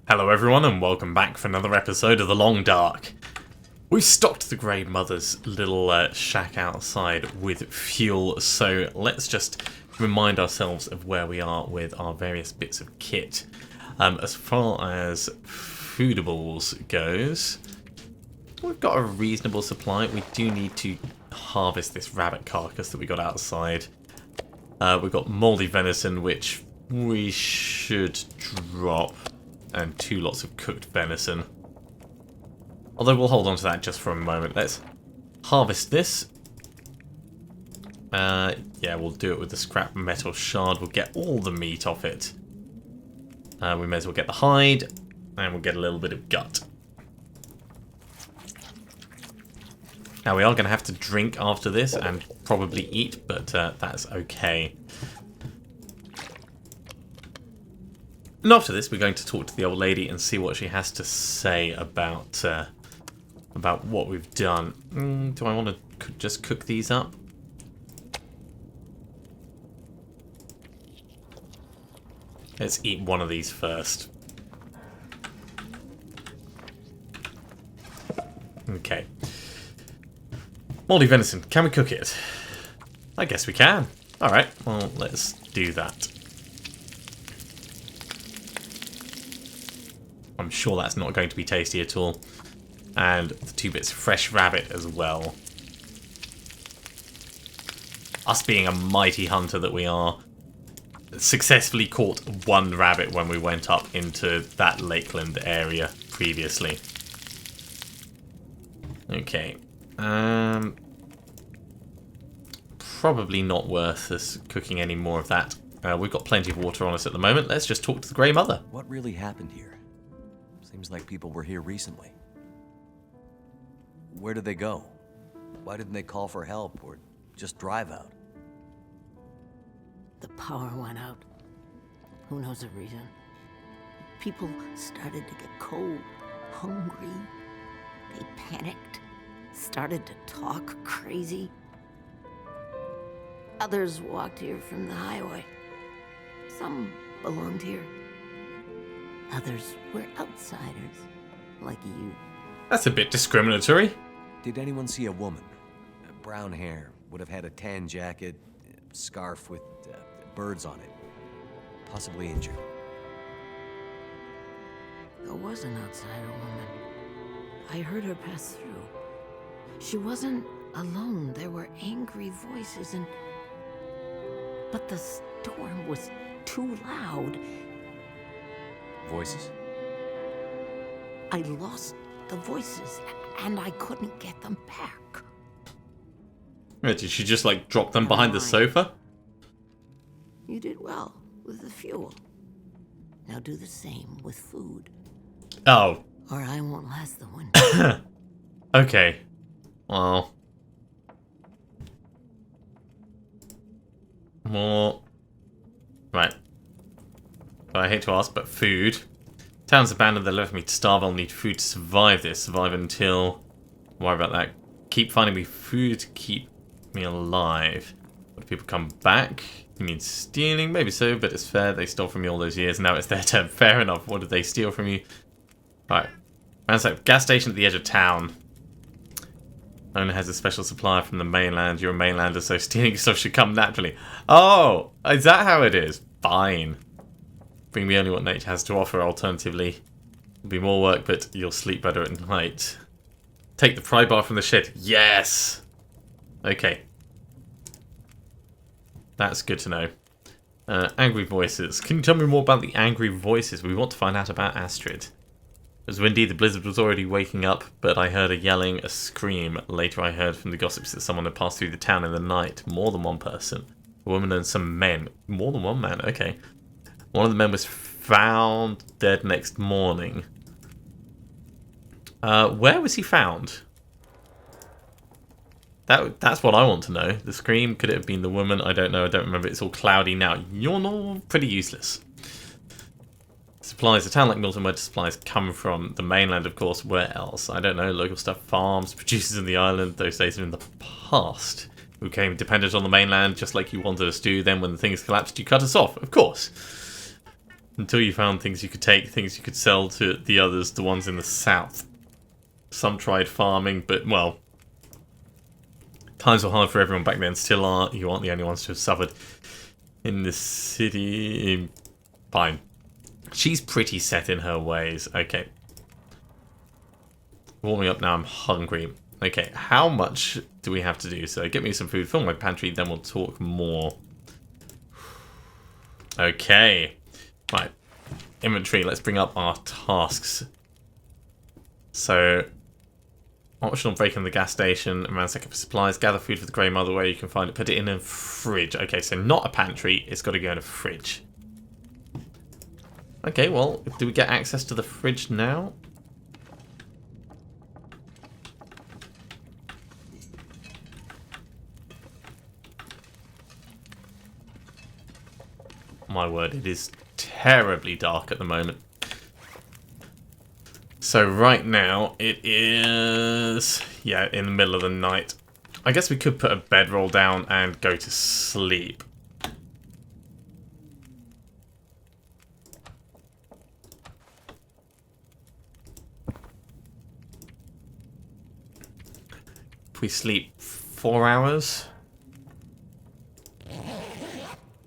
Hello everyone and welcome back for another episode of The Long Dark. We've stocked the Grey Mother's little shack outside with fuel, so let's just remind ourselves of where we are with our various bits of kit. As far as foodables goes, we've got a reasonable supply. We do need to harvest this rabbit carcass that we got outside. We've got mouldy venison, which we should drop, and 2 lots of cooked venison. Although we'll hold on to that just for a moment. Let's harvest this. Yeah, we'll do it with the scrap metal shard. We'll get all the meat off it. We may as well get the hide, and we'll get a little bit of gut. Now we are going to have to drink after this and probably eat, but that's okay. And after this, we're going to talk to the old lady and see what she has to say about what we've done. Do I want to just cook these up? Let's eat one of these first. Okay. Mouldy venison. Can we cook it? I guess we can. Alright, well, let's do that. I'm sure that's not going to be tasty at all. And the 2 bits of fresh rabbit as well. Us being a mighty hunter that we are, successfully caught 1 rabbit when we went up into that lakeland area previously. Okay. Probably not worth us cooking any more of that. We've got plenty of water on us at the moment. Let's just talk to the Grey Mother. What really happened here? Seems like people were here recently. Where did they go? Why didn't they call for help or just drive out? The power went out. Who knows the reason? People started to get cold, hungry. They panicked, started to talk crazy. Others walked here from the highway. Some belonged here. Others were outsiders, like you. That's a bit discriminatory. Did anyone see a woman? Brown hair, would have had a tan jacket, scarf with birds on it. Possibly injured. There was an outsider woman. I heard her pass through. She wasn't alone. There were angry voices but the storm was too loud. Voices? I lost the voices, and I couldn't get them back. Did she just, like, drop them behind the sofa? You did well with the fuel. Now do the same with food. Oh. Or I won't last the winter. Okay. Well. More. Right. I hate to ask, but food. Town's abandoned, they left me to starve. I'll need food to survive this. Survive until... Don't worry about that. Keep finding me food to keep me alive. What, do people come back? You mean stealing? Maybe so, but it's fair. They stole from me all those years, and now it's their turn. Fair enough. What did they steal from you? Right. Ransack. Gas station at the edge of town. Owner has a special supply from the mainland. You're a mainlander, so stealing stuff should come naturally. Oh! Is that how it is? Fine. Bring me only what nature has to offer. Alternatively, it'll be more work, but you'll sleep better at night. Take the pry bar from the shed. Yes! Okay. That's good to know. Angry voices. Can you tell me more about the angry voices? We want to find out about Astrid. It was windy, the blizzard was already waking up, but I heard a yelling, a scream. Later I heard from the gossips that someone had passed through the town in the night. More than one person. A woman and some men. More than one man, okay. One of the men was found dead next morning. Where was he found? That's what I want to know. The scream, could it have been the woman? I don't know, I don't remember. It's all cloudy now. You're not pretty useless. Supplies. A town like Milton, where do supplies come from? The mainland, of course. Where else? I don't know. Local stuff, farms, producers in the island. Those days are in the past. We became dependent on the mainland, just like you wanted us to. Then when the things collapsed, you cut us off. Of course. Until you found things you could take, things you could sell to the others, the ones in the south. Some tried farming, but, well, times were hard for everyone back then, still are. You aren't the only ones to have suffered in the city. Fine. She's pretty set in her ways. Okay. Warming up now, I'm hungry. Okay, how much do we have to do? So get me some food, fill my pantry, then we'll talk more. Okay. Right. Inventory, let's bring up our tasks. So, optional break in the gas station, ransack for supplies, gather food for the Grey Mother where you can find it, put it in a fridge. Okay, so not a pantry, it's got to go in a fridge. Okay, well, do we get access to the fridge now? My word, it is terribly dark at the moment. So right now, it is, yeah, in the middle of the night. I guess we could put a bedroll down and go to sleep. If we sleep 4 hours,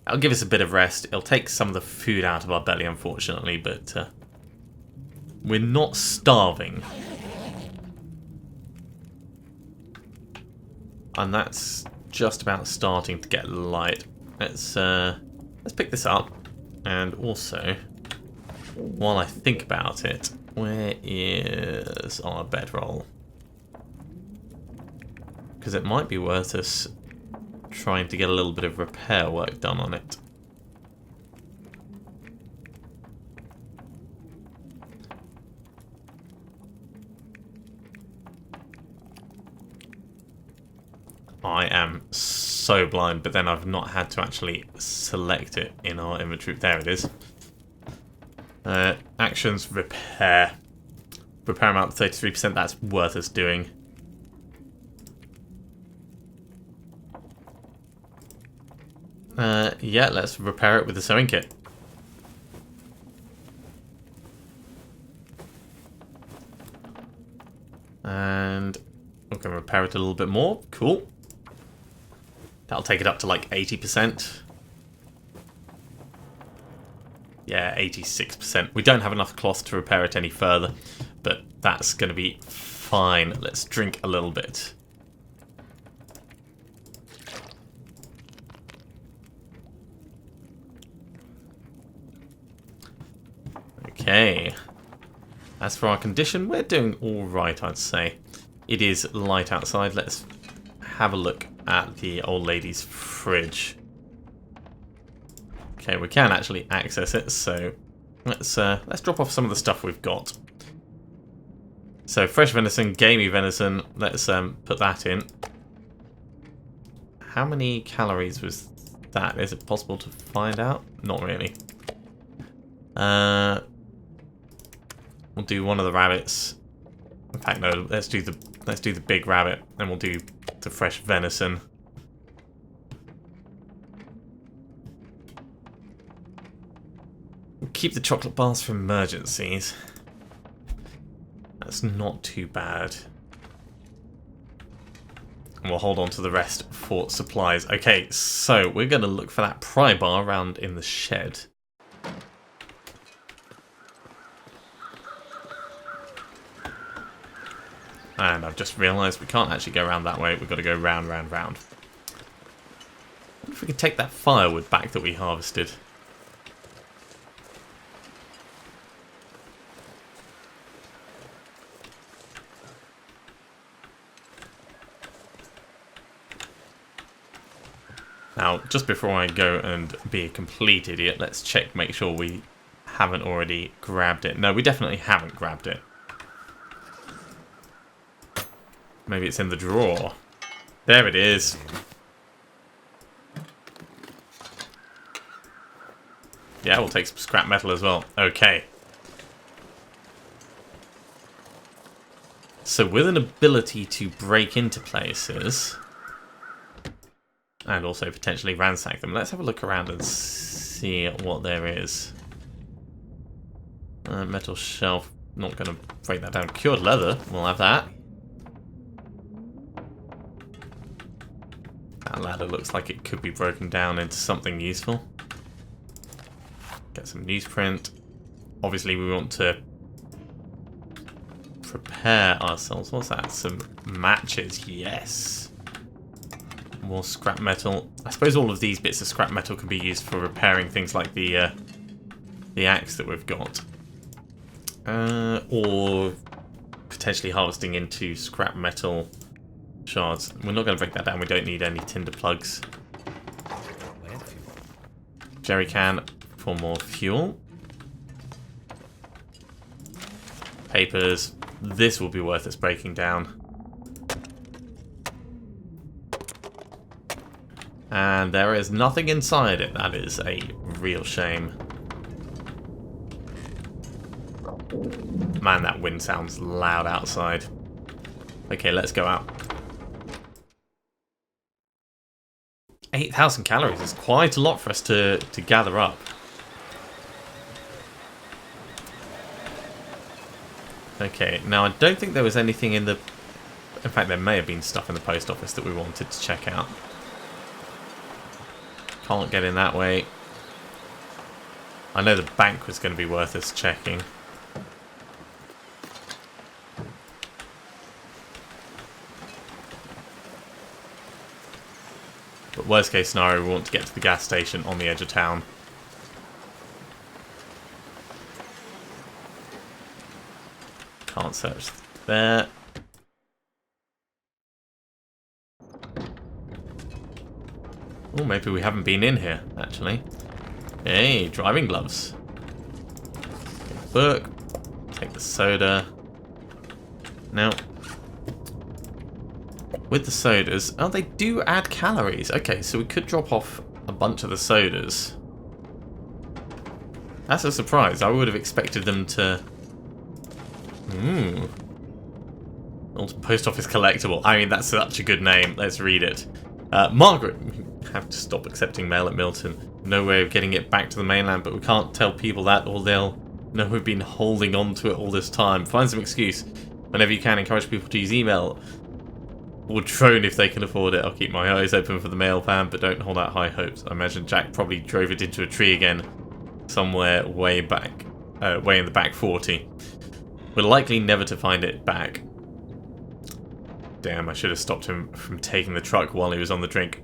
that'll give us a bit of rest. It'll take some of the food out of our belly, unfortunately, but we're not starving. And that's just about starting to get light. Let's pick this up. And also, while I think about it, where is our bedroll? Because it might be worth us trying to get a little bit of repair work done on it. I am so blind, but then I've not had to actually select it in our inventory. There it is. Actions, repair. Repair amount 33%, that's worth us doing. Yeah, let's repair it with the sewing kit. And we're going to repair it a little bit more. Cool. That'll take it up to like 80%. Yeah, 86%. We don't have enough cloth to repair it any further, but that's going to be fine. Let's drink a little bit. Okay. As for our condition, we're doing alright, I'd say. It is light outside. Let's have a look at the old lady's fridge. Okay, we can actually access it, so let's drop off some of the stuff we've got. So fresh venison, gamey venison, let's put that in. How many calories was that? Is it possible to find out? Not really. We'll do one of the rabbits. In fact, no. Let's do the big rabbit, and we'll do the fresh venison. We'll keep the chocolate bars for emergencies. That's not too bad. And we'll hold on to the rest for supplies. Okay, so we're going to look for that pry bar around in the shed. And I've just realised we can't actually go around that way. We've got to go round, round, round. I wonder if we could take that firewood back that we harvested. Now, just before I go and be a complete idiot, let's check, make sure we haven't already grabbed it. No, we definitely haven't grabbed it. Maybe it's in the drawer. There it is. Yeah, we'll take some scrap metal as well. Okay. So with an ability to break into places, and also potentially ransack them, let's have a look around and see what there is. Metal shelf. Not going to break that down. Cured leather. We'll have that. That ladder looks like it could be broken down into something useful. Get some newsprint. Obviously, we want to prepare ourselves. What's that? Some matches. Yes. More scrap metal. I suppose all of these bits of scrap metal can be used for repairing things like the axe that we've got. Or potentially harvesting into scrap metal shards. We're not going to break that down. We don't need any tinder plugs. Jerry can for more fuel. Papers. This will be worth us breaking down. And there is nothing inside it. That is a real shame. Man, that wind sounds loud outside. Okay, let's go out. 8,000 calories is quite a lot for us to gather up. Okay, now I don't think there was anything in the... In fact, there may have been stuff in the post office that we wanted to check out. Can't get in that way. I know the bank was going to be worth us checking. But worst case scenario, we want to get to the gas station on the edge of town. Can't search there. Oh, maybe we haven't been in here, actually. Hey, driving gloves. Take the book. Take the soda. Now, with the sodas... Oh, they do add calories. Okay, so we could drop off a bunch of the sodas. That's a surprise. I would have expected them to... Old post office collectible. I mean, that's such a good name. Let's read it. Margaret. We have to stop accepting mail at Milton. No way of getting it back to the mainland, but we can't tell people that or they'll know we've been holding on to it all this time. Find some excuse. Whenever you can, encourage people to use email or drone if they can afford it. I'll keep my eyes open for the mail van, but don't hold out high hopes. I imagine Jack probably drove it into a tree again somewhere way back, way in the back 40. We're likely never to find it back. Damn, I should have stopped him from taking the truck while he was on the drink.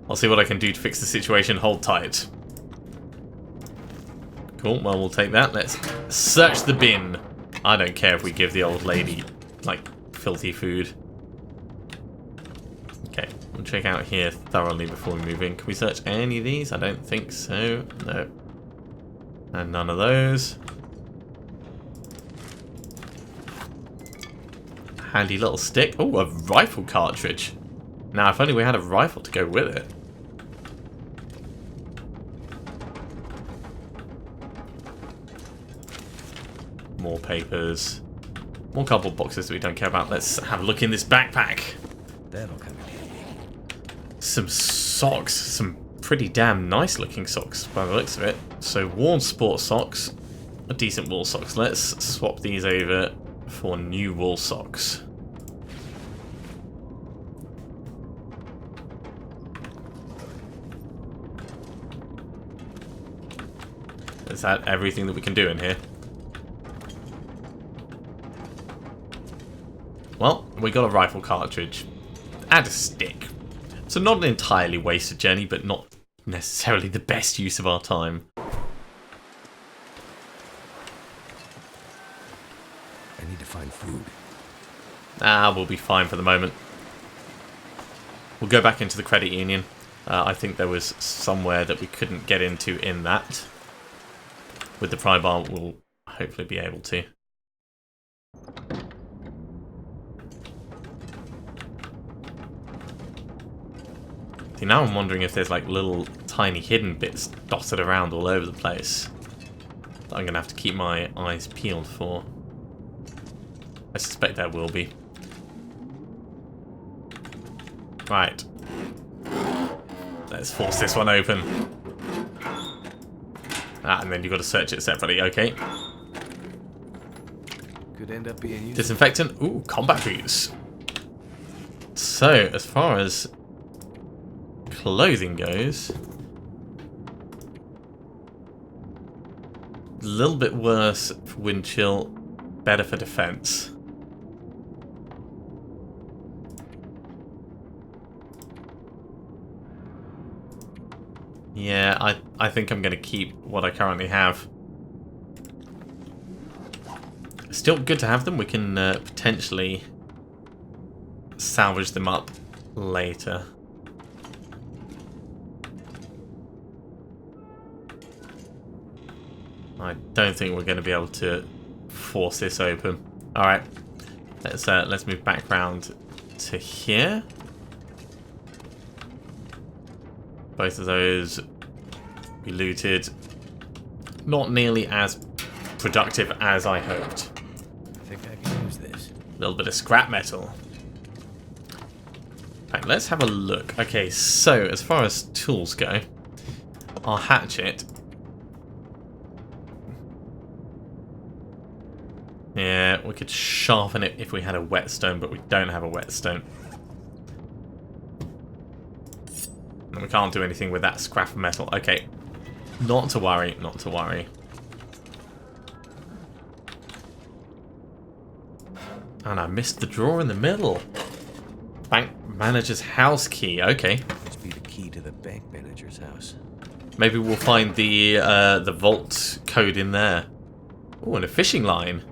I'll see what I can do to fix the situation. Hold tight. Cool, well, we'll take that. Let's search the bin. I don't care if we give the old lady, like, filthy food. Okay, we'll check out here thoroughly before we move in. Can we search any of these? I don't think so. No. And none of those. Handy little stick. Oh, a rifle cartridge. Now, if only we had a rifle to go with it. More papers. More cardboard boxes that we don't care about. Let's have a look in this backpack. That'll come in handy. Some socks. Some pretty damn nice looking socks by the looks of it. So worn sport socks. A decent wool socks. Let's swap these over for new wool socks. Is that everything that we can do in here? Well, we got a rifle cartridge and a stick. So not an entirely wasted journey, but not necessarily the best use of our time. I need to find food. We'll be fine for the moment. We'll go back into the credit union. I think there was somewhere that we couldn't get into in that. With the pry bar, we'll hopefully be able to. See, now I'm wondering if there's like little tiny hidden bits dotted around all over the place that I'm going to have to keep my eyes peeled for. I suspect there will be. Right. Let's force this one open. And then you've got to search it separately. Okay. Could end up being useful. Disinfectant. Ooh, combat boots. So, as far as clothing goes, a little bit worse for wind chill, better for defense. Yeah, I think I'm going to keep what I currently have. Still good to have them. We can potentially salvage them up later. I don't think we're going to be able to force this open. All right, let's move back around to here. Both of those be looted. Not nearly as productive as I hoped. I think I can use this. A little bit of scrap metal. Right, let's have a look. Okay, so as far as tools go, our hatchet. Yeah, we could sharpen it if we had a whetstone, but we don't have a whetstone. And we can't do anything with that scrap of metal. Okay, not to worry, not to worry. And I missed the drawer in the middle. Bank manager's house key. Okay. Must be the key to the bank manager's house. Maybe we'll find the vault code in there. Oh, and a fishing line.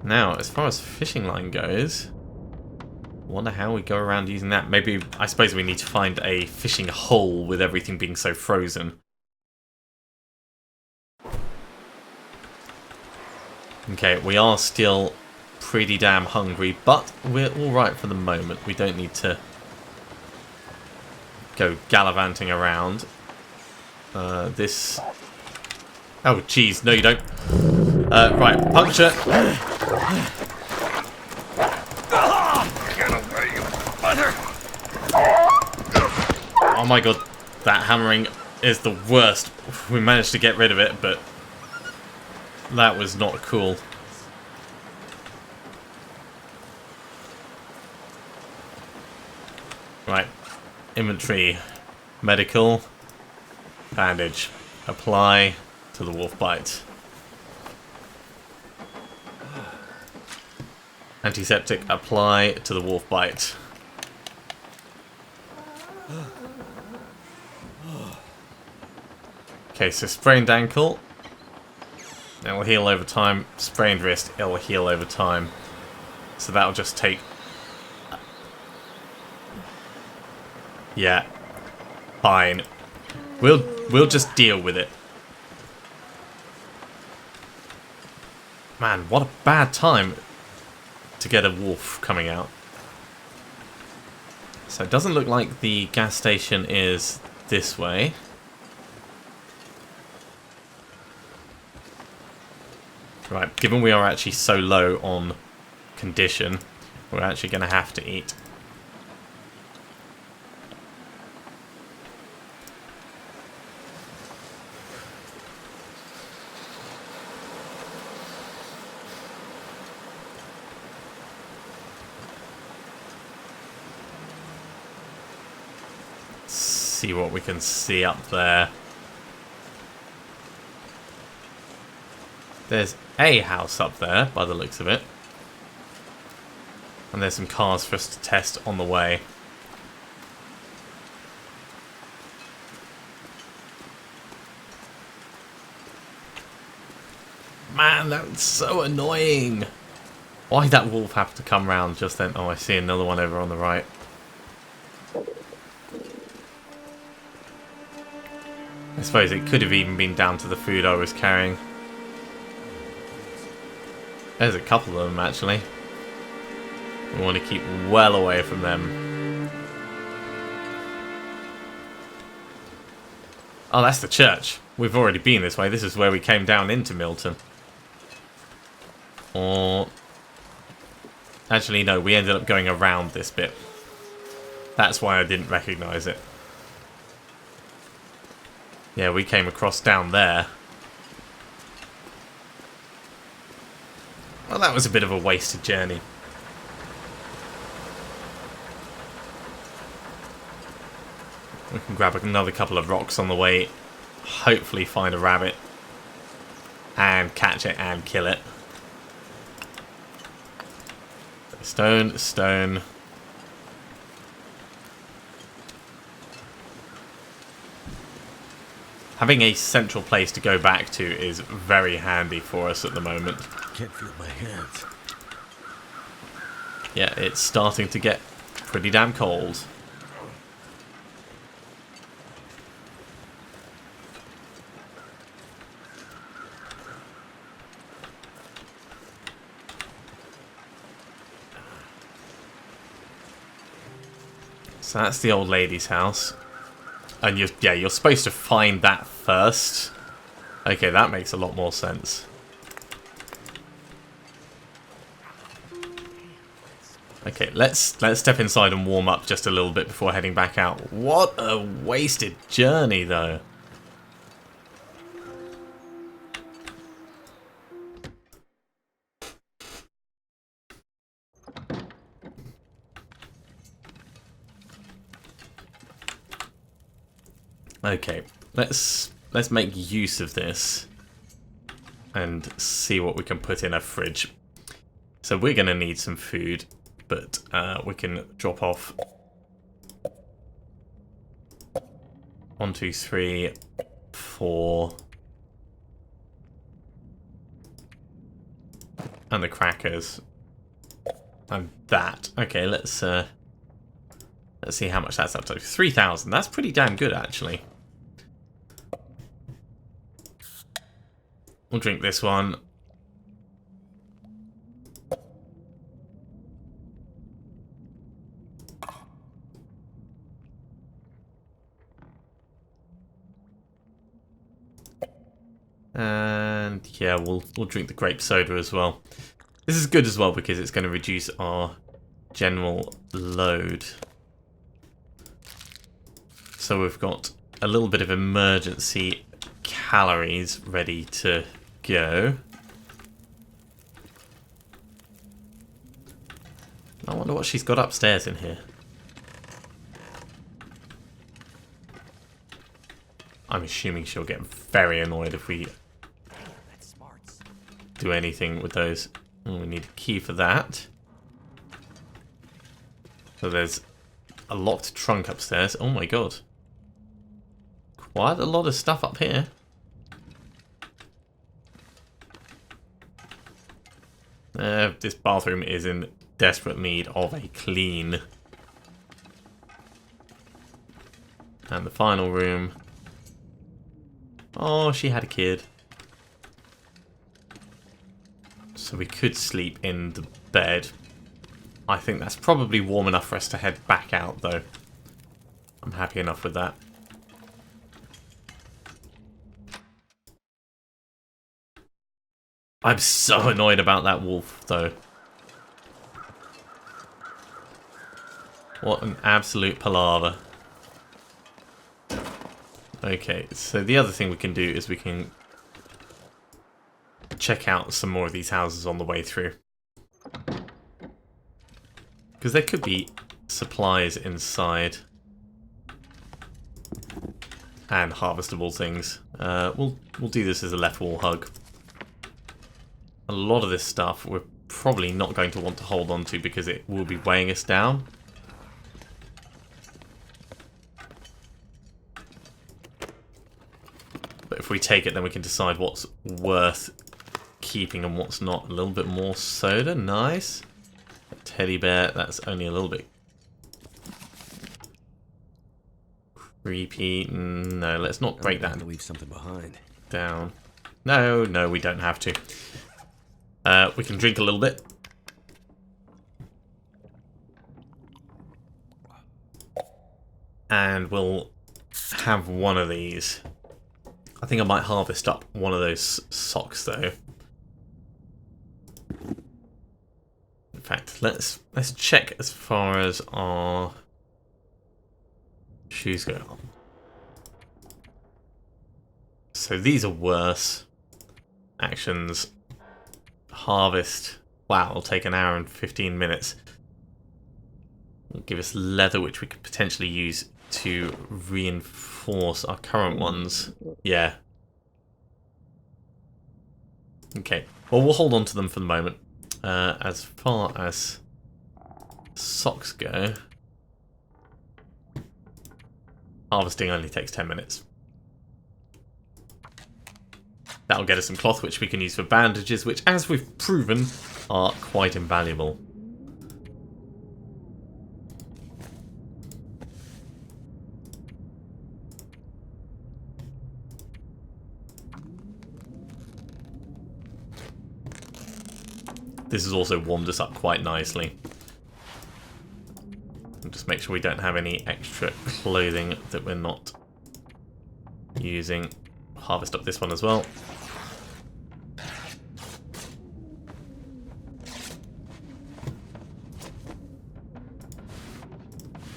Now, as far as fishing line goes, I wonder how we go around using that. Maybe, I suppose we need to find a fishing hole with everything being so frozen. Okay, we are still pretty damn hungry, but we're alright for the moment. We don't need to go gallivanting around. This... Oh, jeez, no you don't. Right, puncture. Oh my god, that hammering is the worst. We managed to get rid of it, but that was not cool. Right, inventory, medical, bandage, apply to the wolf bite. Antiseptic, apply to the wolf bite. Okay, so sprained ankle. It'll heal over time. Sprained wrist, it'll heal over time. So that'll just take... Yeah. Fine. We'll just deal with it. Man, what a bad time to get a wolf coming out. So it doesn't look like the gas station is this way. Right, given we are actually so low on condition, we're actually going to have to eat. See what we can see up there. There's a house up there, by the looks of it. And there's some cars for us to test on the way. Man, that's so annoying. Why'd that wolf have to come round just then? Oh, I see another one over on the right. I suppose it could have even been down to the food I was carrying. There's a couple of them, actually. We want to keep well away from them. Oh, that's the church. We've already been this way. This is where we came down into Milton. Or... Actually, no, we ended up going around this bit. That's why I didn't recognise it. Yeah, we came across down there. Well, that was a bit of a wasted journey. We can grab another couple of rocks on the way. Hopefully find a rabbit. And catch it and kill it. Stone, stone. Having a central place to go back to is very handy for us at the moment. Can't feel my hands. Yeah, it's starting to get pretty damn cold. So that's the old lady's house. And you're supposed to find that first. Okay, that makes a lot more sense. Okay, let's step inside and warm up just a little bit before heading back out. What a wasted journey, though. Okay, let's make use of this and see what we can put in a fridge. So we're going to need some food, but we can drop off 1, 2, 3, 4, and the crackers, and that. Okay, let's see how much that's up to. 3,000. That's pretty damn good, actually. We'll drink this one. And yeah, we'll drink the grape soda as well. This is good as well because it's going to reduce our general load. So we've got a little bit of emergency calories ready to go. I wonder what she's got upstairs in here. I'm assuming she'll get very annoyed if we do anything with those. Oh, we need a key for that. So there's a locked trunk upstairs. Oh my god. Quite a lot of stuff up here. This bathroom is in desperate need of a clean. And the final room. Oh, she had a kid. So we could sleep in the bed. I think that's probably warm enough for us to head back out, though. I'm happy enough with that. I'm so annoyed about that wolf, though. What an absolute palaver. Okay, so the other thing we can do is we can check out some more of these houses on the way through. Because there could be supplies inside. And harvestable things. We'll do this as a left wall hug. A lot of this stuff we're probably not going to want to hold on to because it will be weighing us down. But if we take it, then we can decide what's worth keeping and what's not. A little bit more soda, nice. A teddy bear, that's only a little bit creepy. No, let's not break that. To leave something behind. Down. No, we don't have to. We can drink a little bit. And we'll have one of these. I think I might harvest up one of those socks, though. In fact, let's check as far as our shoes go. So these are worse. Actions. harvest. Wow, it'll take an hour and 15 minutes. It'll give us leather, which we could potentially use to reinforce our current ones. Yeah. Okay. Well, we'll hold on to them for the moment. As far as socks go, harvesting only takes 10 minutes. That'll get us some cloth, which we can use for bandages, which, as we've proven, are quite invaluable. This has also warmed us up quite nicely. And just make sure we don't have any extra clothing that we're not using. Harvest up this one as well.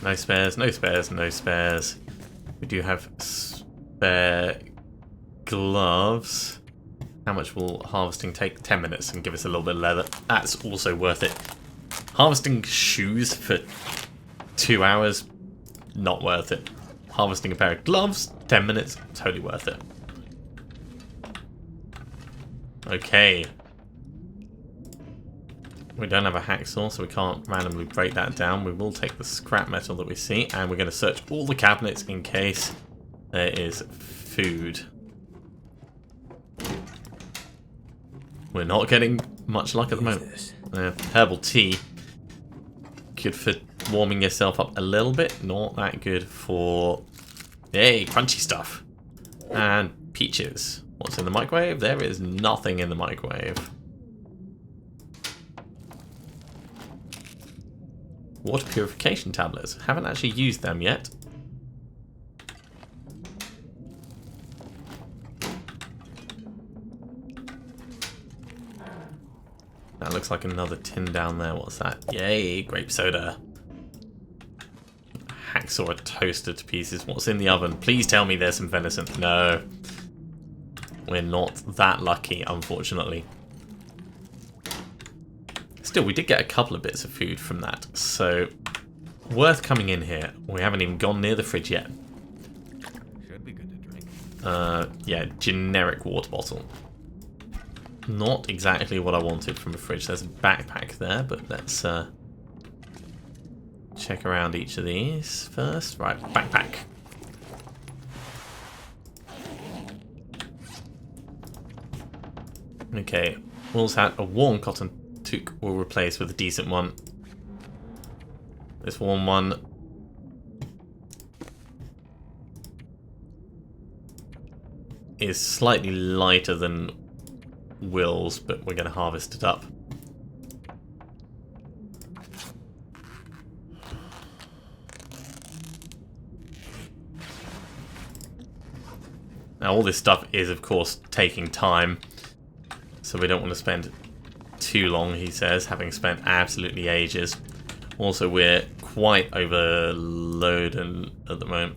No spares, no spares, no spares. We do have spare gloves. How much will harvesting take? 10 minutes and give us a little bit of leather. That's also worth it. Harvesting shoes for 2 hours, not worth it. Harvesting a pair of gloves, 10 minutes, totally worth it. Okay. We don't have a hacksaw, so we can't randomly break that down. We will take the scrap metal that we see, and we're going to search all the cabinets in case there is food. We're not getting much luck at the moment. Herbal tea. Good for warming yourself up a little bit. Not that good for... Hey, crunchy stuff. And peaches. What's in the microwave? There is nothing in the microwave. Water purification tablets. Haven't actually used them yet. That looks like another tin down there. What's that? Yay, grape soda. Hacksaw toasted to pieces. What's in the oven? Please tell me there's some venison. No. We're not that lucky, unfortunately. Still, we did get a couple of bits of food from that, so worth coming in here. We haven't even gone near the fridge yet. Should be good to drink. Yeah, generic water bottle. Not exactly what I wanted from a fridge. There's a backpack there, but let's check around each of these first. Right, backpack. Okay, wool's hat. A warm cotton toque will replace with a decent one. This warm one. Is slightly lighter than Will's, but we're going to harvest it up. Now all this stuff is of course taking time, so we don't want to spend too long, he says, having spent absolutely ages. Also, we're quite overloaded at the moment.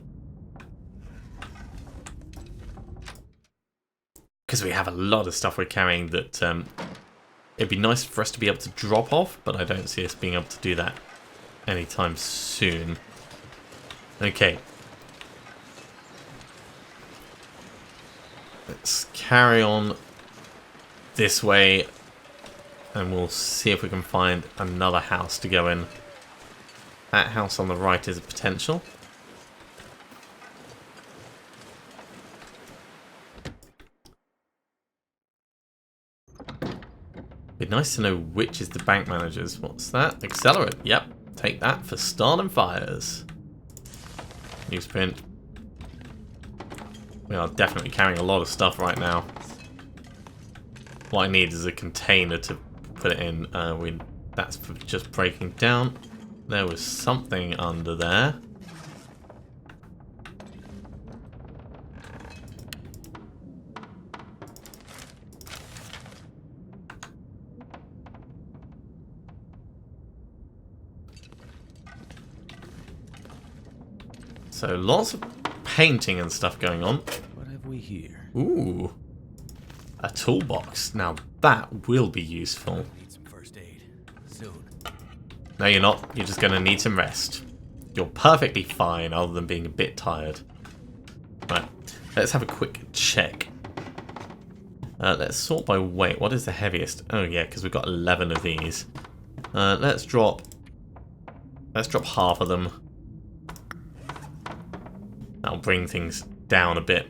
Because we have a lot of stuff we're carrying that it'd be nice for us to be able to drop off, but I don't see us being able to do that anytime soon. Okay. Let's carry on this way, and we'll see if we can find another house to go in. That house on the right is a potential. Be nice to know which is the bank manager's. What's that? Accelerate. Yep. Take that for starting fires. Newsprint. We are definitely carrying a lot of stuff right now. What I need is a container to put it in. That's for just breaking down. There was something under there. So lots of painting and stuff going on. What have we here? Ooh. A toolbox. Now that will be useful. Need some first aid soon. No, you're not. You're just going to need some rest. You're perfectly fine other than being a bit tired. Right. Let's have a quick check. Let's sort by weight. What is the heaviest? Oh yeah, because we've got 11 of these. Let's drop half of them. That'll bring things down a bit.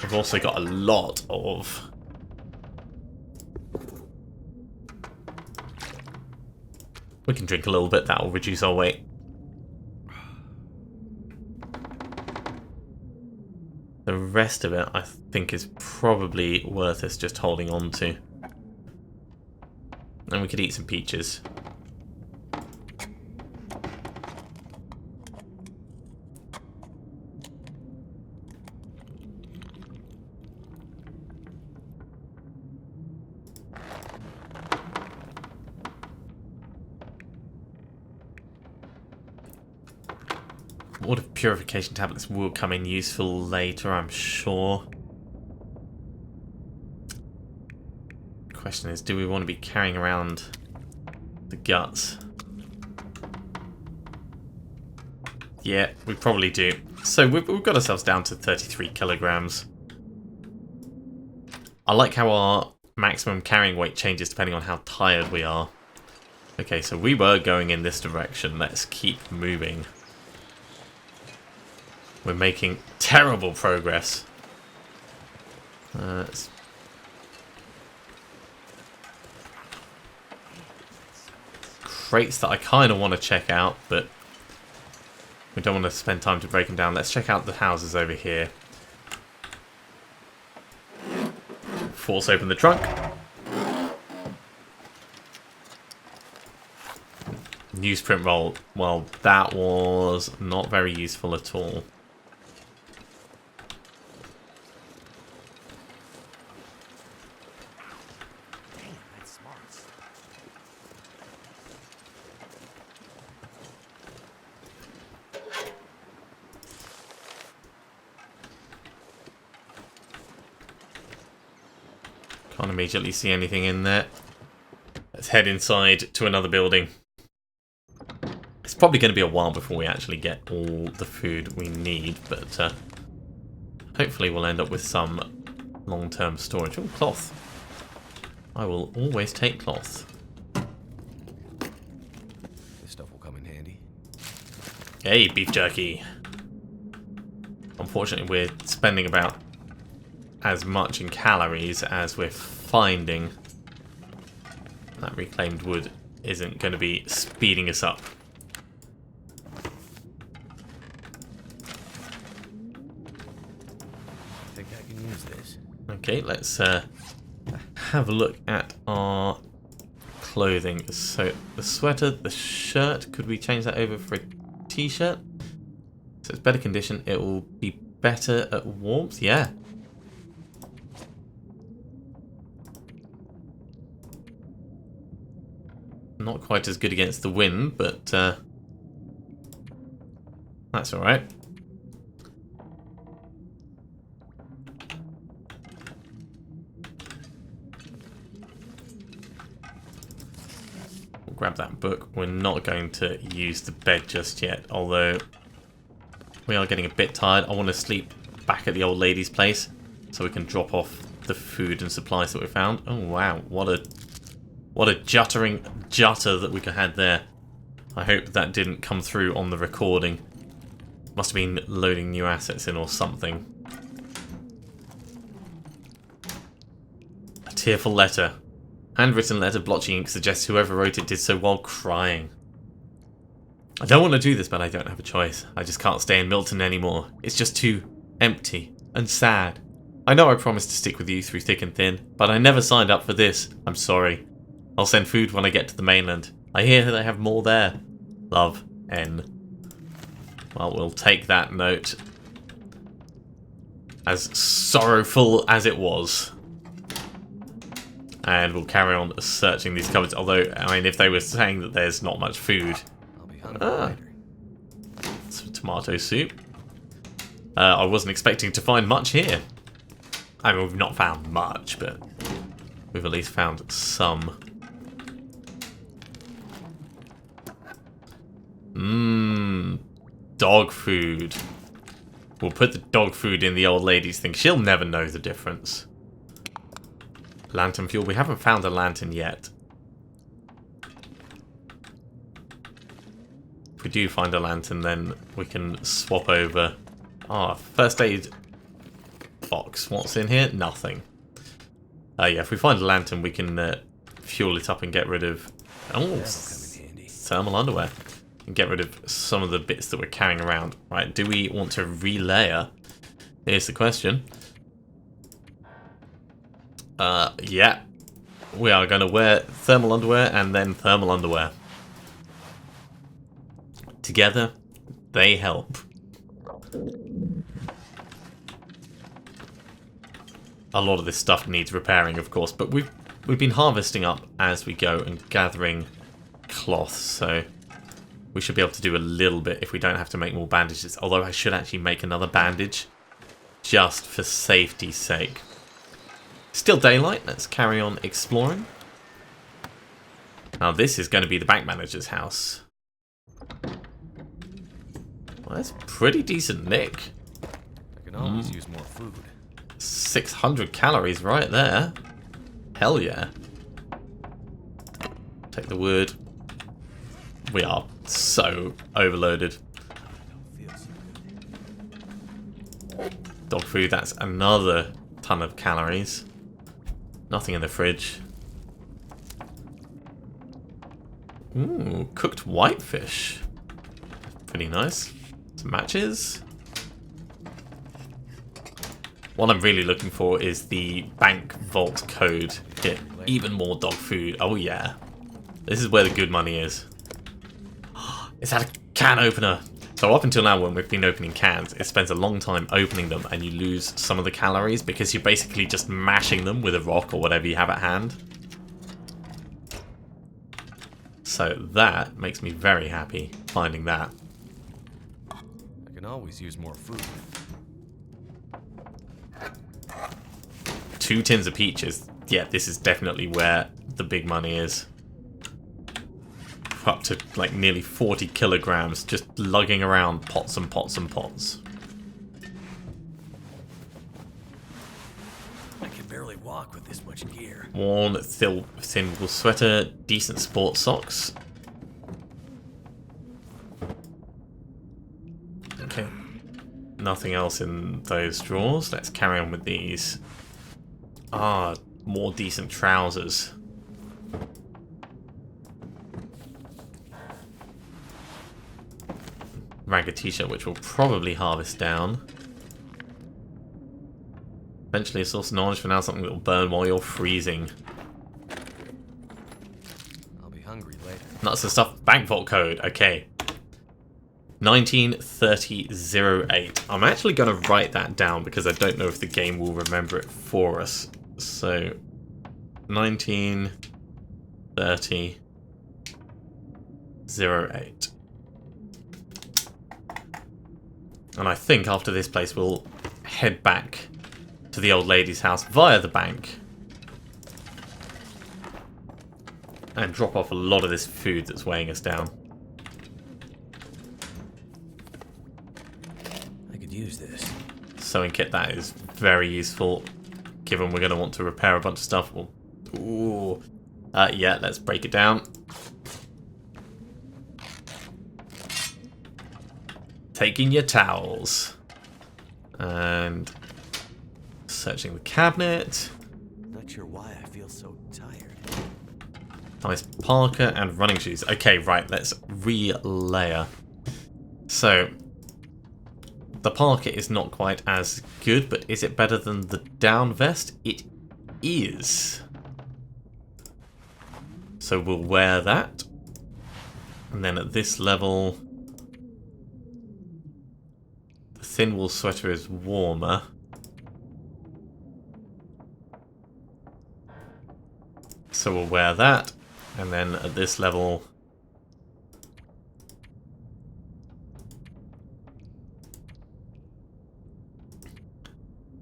We've also got a lot of... We can drink a little bit, that'll reduce our weight. The rest of it, I think, is probably worth us just holding on to. And we could eat some peaches. Water purification tablets will come in useful later, I'm sure. Question is, do we want to be carrying around the guts? Yeah, we probably do. So we've got ourselves down to 33 kilograms. I like how our maximum carrying weight changes depending on how tired we are. Okay, so we were going in this direction. Let's keep moving. We're making terrible progress. Crates that I kind of want to check out, but we don't want to spend time to break them down. Let's check out the houses over here. Force open the trunk. Newsprint roll. Well, that was not very useful at all. Can't immediately see anything in there. Let's head inside to another building. It's probably going to be a while before we actually get all the food we need, but hopefully we'll end up with some long-term storage. Oh, cloth. I will always take cloth. This stuff will come in handy. Hey, beef jerky. Unfortunately, we're spending about as much in calories as we're finding. That reclaimed wood isn't going to be speeding us up. I think I can use this. Okay, let's have a look at our clothing. So the sweater, the shirt, could we change that over for a t-shirt? So it's better condition. It will be better at warmth. Yeah. Not quite as good against the wind, but that's alright. We'll grab that book. We're not going to use the bed just yet, although we are getting a bit tired. I want to sleep back at the old lady's place so we can drop off the food and supplies that we found. Oh wow, what a juttering jutter that we had there. I hope that didn't come through on the recording. Must have been loading new assets in or something. A tearful letter. Handwritten letter, blotchy ink suggests whoever wrote it did so while crying. I don't want to do this, but I don't have a choice. I just can't stay in Milton anymore. It's just too empty and sad. I know I promised to stick with you through thick and thin, but I never signed up for this. I'm sorry. I'll send food when I get to the mainland. I hear they have more there. Love, N. Well, we'll take that note. As sorrowful as it was. And we'll carry on searching these cupboards. Although, I mean, if they were saying that there's not much food. I'll be hungry later. Some tomato soup. I wasn't expecting to find much here. I mean, we've not found much, but we've at least found some. Dog food. We'll put the dog food in the old lady's thing. She'll never know the difference. Lantern fuel. We haven't found a lantern yet. If we do find a lantern, then we can swap over. Ah, first aid box. What's in here? Nothing. Yeah, if we find a lantern, we can fuel it up and get rid of... Oh, thermal underwear. And get rid of some of the bits that we're carrying around. Right, do we want to relayer? Here's the question. Yeah. We are going to wear thermal underwear and then thermal underwear. Together, they help. A lot of this stuff needs repairing, of course, but we've been harvesting up as we go and gathering cloth, so we should be able to do a little bit if we don't have to make more bandages. Although I should actually make another bandage just for safety's sake. Still daylight. Let's carry on exploring. Now this is going to be the bank manager's house. Well, that's pretty decent nick. I can always use more food. 600 calories right there. Hell yeah. Take the wood. We are so overloaded. Dog food, that's another ton of calories. Nothing in the fridge. Ooh, cooked whitefish. Pretty nice. Some matches. What I'm really looking for is the bank vault code. Get even more dog food. Oh yeah. This is where the good money is. Is that a can opener? So up until now when we've been opening cans, it spends a long time opening them and you lose some of the calories because you're basically just mashing them with a rock or whatever you have at hand. So that makes me very happy finding that. I can always use more food. 2 tins of peaches. Yeah, this is definitely where the big money is. Up to like nearly 40 kilograms just lugging around pots and pots and pots. I can barely walk with this much gear. Worn thin wool sweater, decent sports socks. Okay. Nothing else in those drawers. Let's carry on with these. Ah, more decent trousers. Ragged t-shirt, which we'll probably harvest down. Eventually a source of knowledge, for now something that will burn while you're freezing. I'll be hungry later. That's the stuff. Bank vault code. Okay. 193008. I'm actually going to write that down because I don't know if the game will remember it for us. So 193008. And I think after this place we'll head back to the old lady's house via the bank. And drop off a lot of this food that's weighing us down. I could use this. Sewing kit, that is very useful. Given we're going to want to repair a bunch of stuff. Well, ooh. Yeah, let's break it down. Taking your towels. And searching the cabinet. Not sure why I feel so tired. Nice parka and running shoes. Okay, right, let's relayer. So, the parka is not quite as good, but is it better than the down vest? It is. So we'll wear that. And then at this level, the thin wool sweater is warmer. So we'll wear that. And then at this level,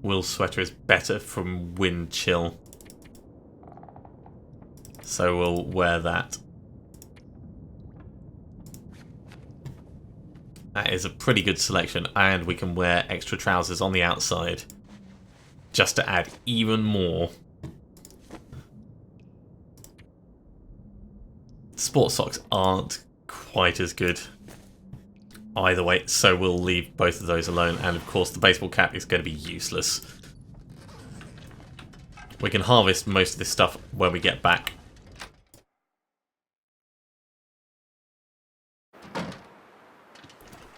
wool sweater is better from wind chill. So we'll wear that. That is a pretty good selection, and we can wear extra trousers on the outside just to add even more. Sports socks aren't quite as good either way, so we'll leave both of those alone, and of course the baseball cap is going to be useless. We can harvest most of this stuff when we get back.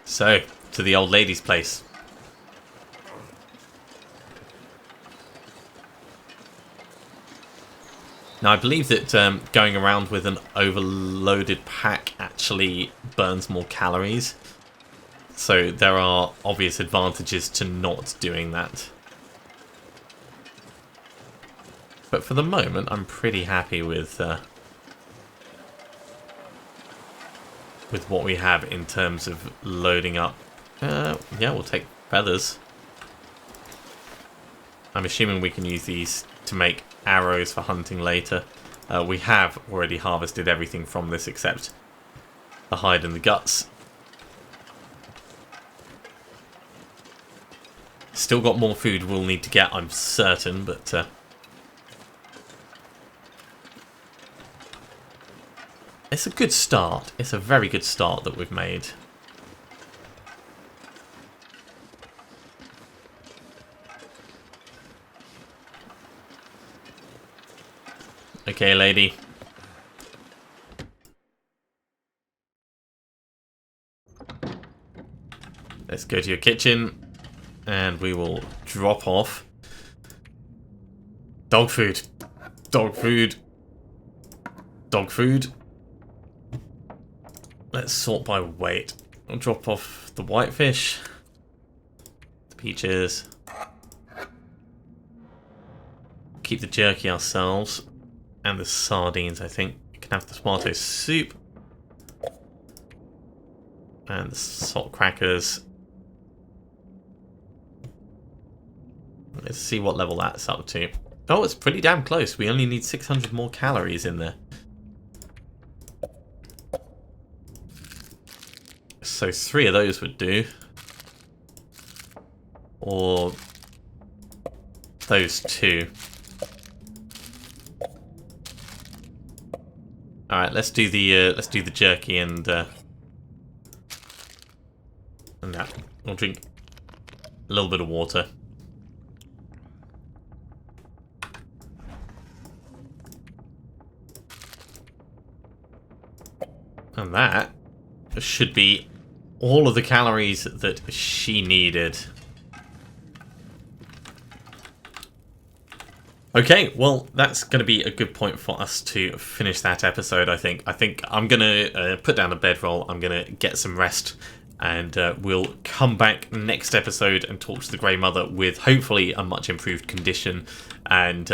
So, to the old lady's place. Now I believe that going around with an overloaded pack actually burns more calories. So there are obvious advantages to not doing that. But for the moment, I'm pretty happy with what we have in terms of loading up. Yeah, we'll take feathers. I'm assuming we can use these to make arrows for hunting later. We have already harvested everything from this except the hide and the guts. Still got more food we'll need to get, I'm certain, but it's a good start. It's a very good start that we've made. Okay, lady. Let's go to your kitchen and we will drop off dog food. Dog food. Dog food. Let's sort by weight. I'll drop off the whitefish, the peaches, keep the jerky ourselves, and the sardines, I think. You can have the tomato soup, and the salt crackers. Let's see what level that's up to. Oh, it's pretty damn close. We only need 600 more calories in there. So 3 of those would do. Or those 2. Alright, let's do the jerky and that. We'll drink a little bit of water. And that should be all of the calories that she needed. Okay, well, that's going to be a good point for us to finish that episode, I think. I think I'm going to put down a bedroll, I'm going to get some rest, and we'll come back next episode and talk to the Grey Mother with hopefully a much improved condition, and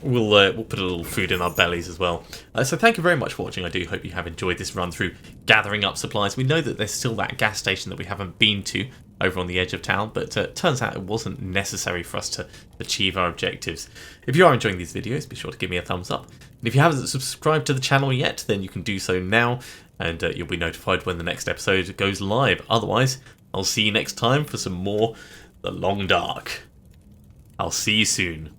we'll put a little food in our bellies as well. So thank you very much for watching. I do hope you have enjoyed this run through gathering up supplies. We know that there's still that gas station that we haven't been to over on the edge of town, but turns out it wasn't necessary for us to achieve our objectives. If you are enjoying these videos, be sure to give me a thumbs up. And if you haven't subscribed to the channel yet, then you can do so now, and you'll be notified when the next episode goes live. Otherwise, I'll see you next time for some more The Long Dark. I'll see you soon.